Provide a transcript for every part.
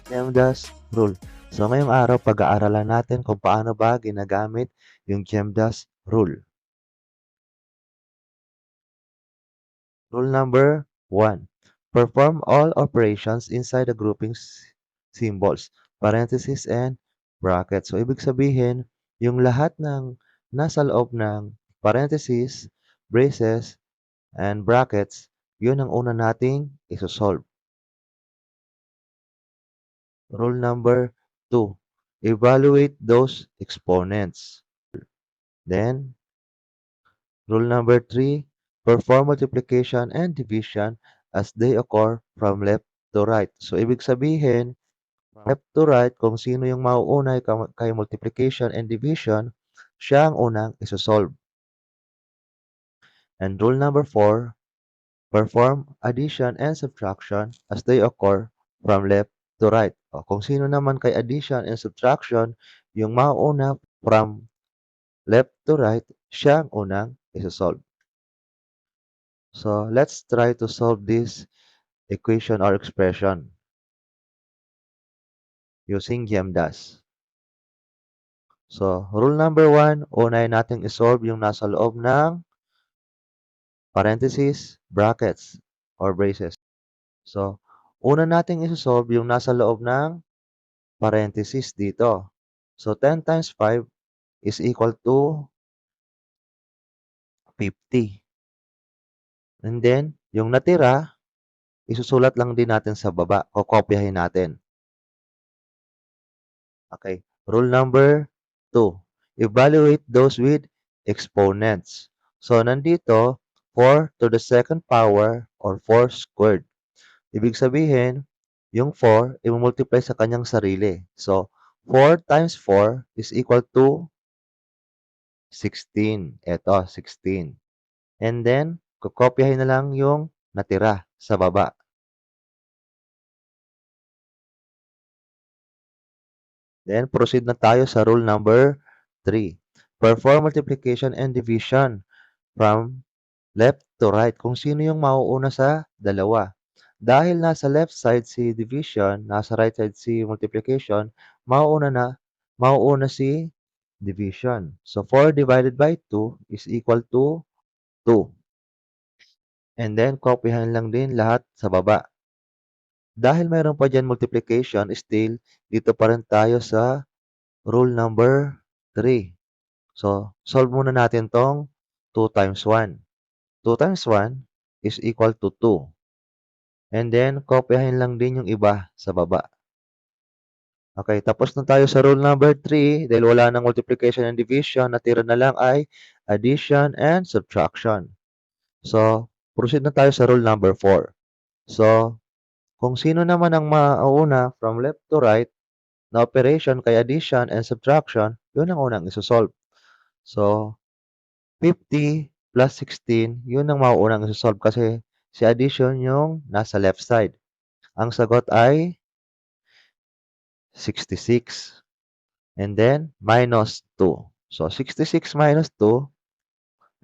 GEMDAS rule. So ngayong araw, pag-aaralan natin kung paano ba ginagamit yung GEMDAS rule. Rule number 1. Perform all operations inside the grouping symbols, parentheses, and brackets. So ibig sabihin, yung lahat ng nasa loob ng parentheses, braces, and brackets, yun ang una nating isosolve. Rule number 2. Evaluate those exponents. Then, rule number 3. Perform multiplication and division as they occur from left to right. So, ibig sabihin, from left to right, kung sino yung mauuna kay multiplication and division, siya ang unang isosolve. And rule number 4. Perform addition and subtraction as they occur from left to right. O, kung sino naman kay addition and subtraction, yung mauuna from left to right, siya ang unang isosolve. So, let's try to solve this equation or expression using GEMDAS. So, rule number 1, unahin natin isolve yung nasa loob ng parentheses, brackets, or braces. So, una nating isosolve yung nasa loob ng parentheses dito. So, 10 times 5 is equal to 50. And then, yung natira, isusulat lang din natin sa baba. Kokopyahin natin. Okay. Rule number 2. Evaluate those with exponents. So, nandito, 4 to the second power or 4 squared. Ibig sabihin, yung 4, i-multiply sa kanyang sarili. So, 4 times 4 is equal to 16. Ito, 16. And then, kokopyahin na lang yung natira sa baba. Then, proceed na tayo sa rule number 3. Perform multiplication and division from left to right. Kung sino yung mauuna sa dalawa. Dahil nasa left side si division, nasa right side si multiplication, mauuna si division. So, 4 divided by 2 is equal to 2. And then, kopyahan lang din lahat sa baba. Dahil mayroon pa dyan multiplication, still, dito pa rin tayo sa rule number 3. So, solve muna natin tong 2 times 1. 2 times 1 is equal to 2. And then, kopyahin lang din yung iba sa baba. Okay, tapos na tayo sa rule number 3. Dahil wala nang multiplication and division, natira na lang ay addition and subtraction. So, proceed na tayo sa rule number 4. So, kung sino naman ang mauuna from left to right na operation kay addition and subtraction, yun ang unang isosolve. So, 50 plus 16, yun ang mauunang isosolve kasi si addition yung nasa left side. Ang sagot ay 66. And then, minus 2. So, 66 minus 2,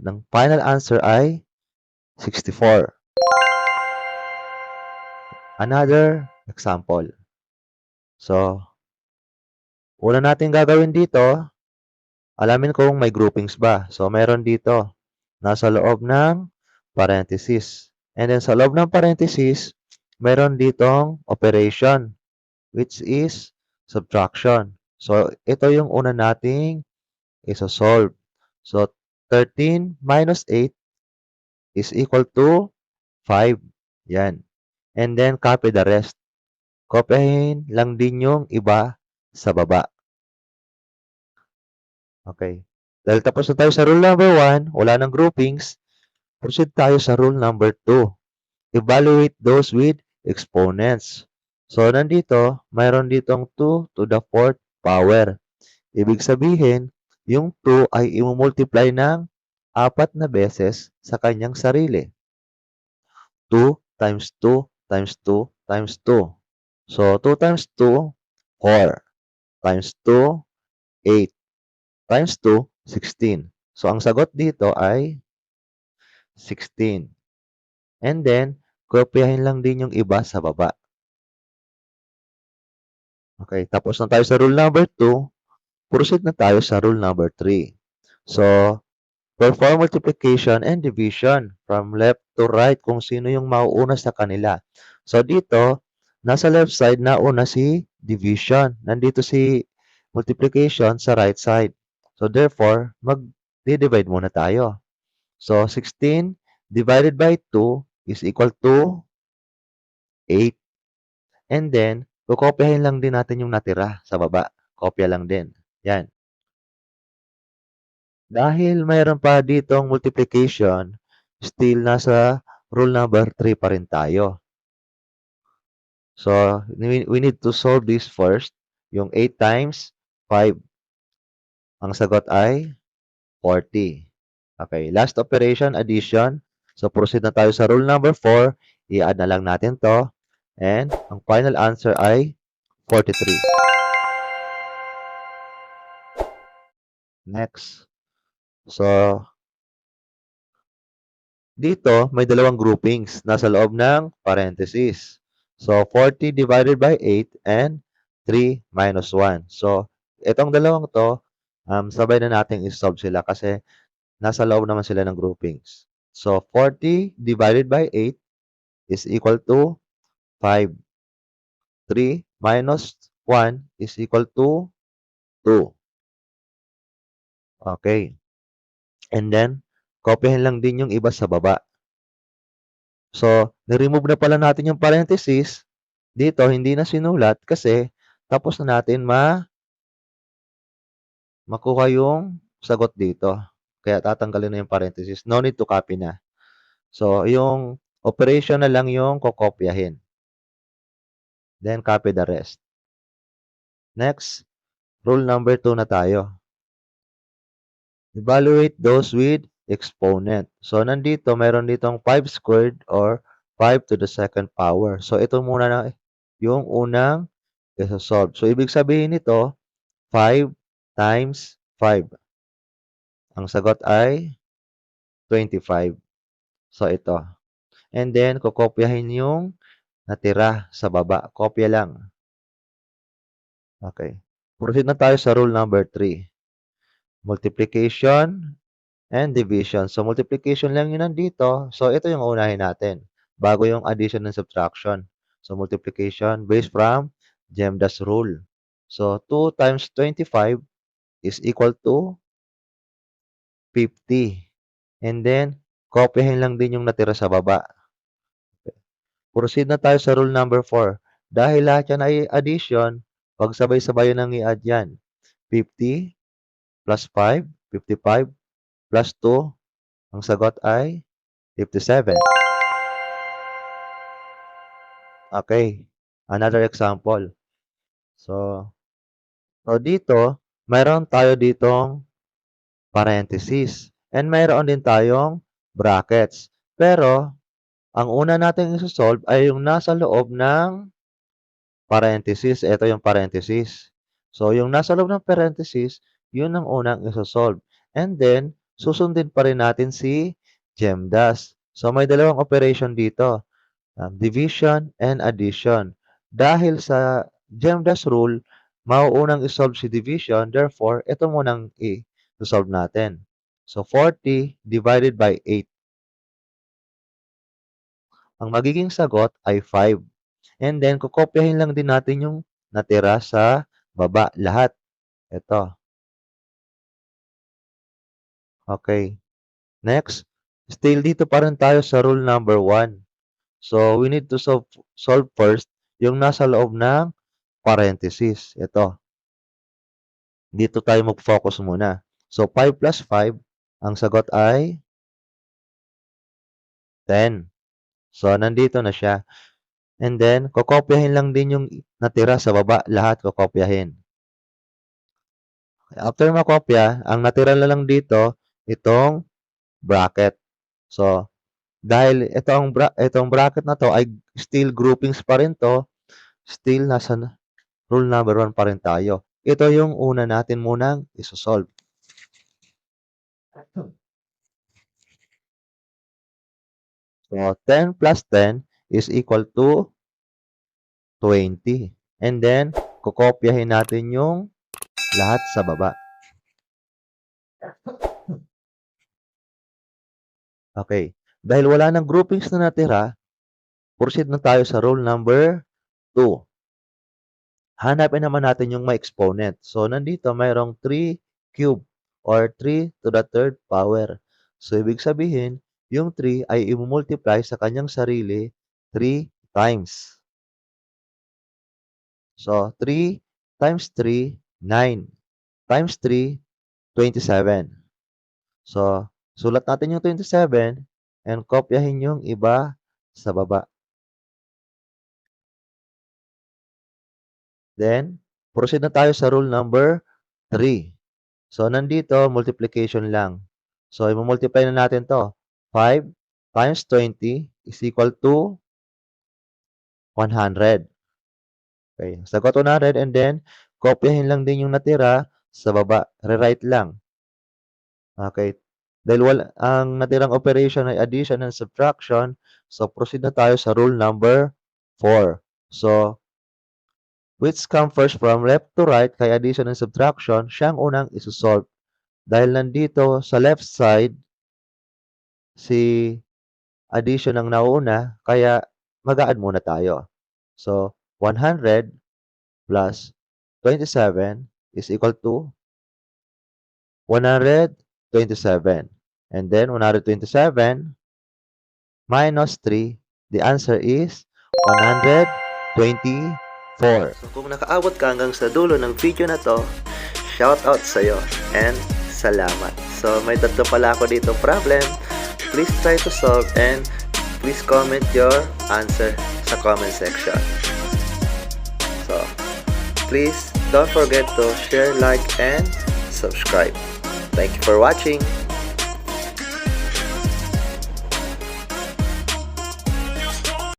ng final answer ay 64. Another example. So, una natin gagawin dito, alamin kung may groupings ba. So, meron dito, nasa loob ng parenthesis. And then, sa loob ng parenthesis, meron ditong operation, which is subtraction. So, ito yung una nating isosolve. So, 13 minus 8 is equal to 5. Yan. And then, copy the rest. Kopyahin lang din yung iba sa baba. Okay. Dahil tapos na tayo sa rule number 1, wala nang groupings, proceed tayo sa rule number 2. Evaluate those with exponents. So, nandito, mayroon ditong 2 to the 4th power. Ibig sabihin, yung 2 ay i-multiply ng 4 na beses sa kanyang sarili. 2 times 2 times 2 times 2. So, 2 times 2, 4. Times 2, 8. Times 2, 16. So, ang sagot dito ay 16. And then, kopyahin lang din yung iba sa baba. Okay, tapos na tayo sa rule number 2, proceed na tayo sa rule number 3. So, perform multiplication and division from left to right kung sino yung mauuna sa kanila. So, dito, nasa left side nauna si division. Nandito si multiplication sa right side. So, therefore, mag-divide muna tayo. So, 16 divided by 2 is equal to 8. And then, kukopyahin lang din natin yung natira sa baba. Kopya lang din. Yan. Dahil mayroon pa ditong multiplication, still nasa rule number 3 pa rin tayo. So, we need to solve this first. Yung 8 times 5. Ang sagot ay 40. Okay, last operation, addition. So, proceed na tayo sa rule number 4. I-add na lang natin to. And, ang final answer ay 43. Next. So, dito, may dalawang groupings nasa loob ng parenthesis. So, 40 divided by 8 and 3 minus 1. So, itong dalawang to, sabay na natin isolve sila kasi nasa loob naman sila ng groupings. So, 40 divided by 8 is equal to 5. 3 minus 1 is equal to 2. Okay. And then, kopyahin lang din yung iba sa baba. So, ni-remove na pala natin yung parenthesis. Dito, hindi na sinulat kasi tapos na natin makuha yung sagot dito. Kaya tatanggalin na yung parenthesis. No need to copy na. So, yung operation na lang yung kokopyahin. Then, copy the rest. Next, rule number 2 na tayo. Evaluate those with exponent. So, nandito, mayroon ditong 5 squared or 5 to the second power. So, ito muna na yung unang isa-solve. So, ibig sabihin nito, 5 times 5. Ang sagot ay 25. So, ito. And then, kukopyahin yung natira sa baba. Kopya lang. Okay. Proceed na tayo sa rule number 3. Multiplication and division. So, multiplication lang yun nandito. So, ito yung unahin natin. Bago yung addition and subtraction. So, multiplication based from Gemda's rule. So, 2 times 25 is equal to 50. And then, kopyahin lang din yung natira sa baba. Proceed na tayo sa rule number 4. Dahil lahat yan ay addition, pagsabay-sabay nang i-add yan. 50 plus 5, 55 plus 2, ang sagot ay 57. Okay, another example. So dito, mayroon tayo ditong parenthesis. And mayroon din tayong brackets. Pero, ang una natin isosolve ay yung nasa loob ng parenthesis. Ito yung parenthesis. So, yung nasa loob ng parenthesis, yun ang unang isosolve. And then, susundin pa rin natin si GEMDAS. So, may dalawang operation dito. Division and addition. Dahil sa GEMDAS rule, mauunang isolve si division. Therefore, ito munang i-solve natin. So, 40 divided by 8. Ang magiging sagot ay 5. And then, kukopyahin lang din natin yung natira sa baba. Lahat. Ito. Okay. Next. Still dito pa rin tayo sa rule number 1. So, we need to solve first yung nasa loob ng parenthesis. Ito. Dito tayo mag-focus muna. So, 5 plus 5, ang sagot ay 10. So, nandito na siya. And then, kokopyahin lang din yung natira sa baba. Lahat kokopyahin. After makopya, ang natira na lang dito, itong bracket. So, dahil itong bracket na to ay still groupings pa rin to, still nasa rule number 1 pa rin tayo. Ito yung una natin munang isosolve. So, 10 plus 10 is equal to 20. And then, kokopyahin natin yung lahat sa baba. Okay. Dahil wala ng groupings na natira, proceed na tayo sa rule number 2. Hanapin naman natin yung may exponent. So, nandito mayroong 3 cube or 3 to the third power. So, ibig sabihin, yung 3 ay i-multiply sa kanyang sarili 3 times. So, 3 times 3, 9. Times 3, 27. So, sulat natin yung 27 and kopyahin yung iba sa baba. Then, proceed na tayo sa rule number 3. So, nandito, multiplication lang. So, i-multiply na natin to. 5 times 20 is equal to 100. Okay, sagot 100 and then, kopyahin lang din yung natira sa baba. Rewrite lang. Okay. Dahil ang natirang operation ay addition and subtraction, so proceed na tayo sa rule number 4. So, which come first from left to right, kay addition and subtraction, siya ang unang isusolve. Dahil nandito sa left side, si addition ang nauna, kaya mag-a-add muna tayo. So, 100 plus 27 is equal to 127. And then, 127 minus 3, the answer is 124. So, kung nakaabot ka hanggang sa dulo ng video na to, shout out sa'yo and salamat. So, may tatlo pala ako dito problem. Please try to solve and please comment your answer sa comment section. So, please don't forget to share, like, and subscribe. Thank you for watching.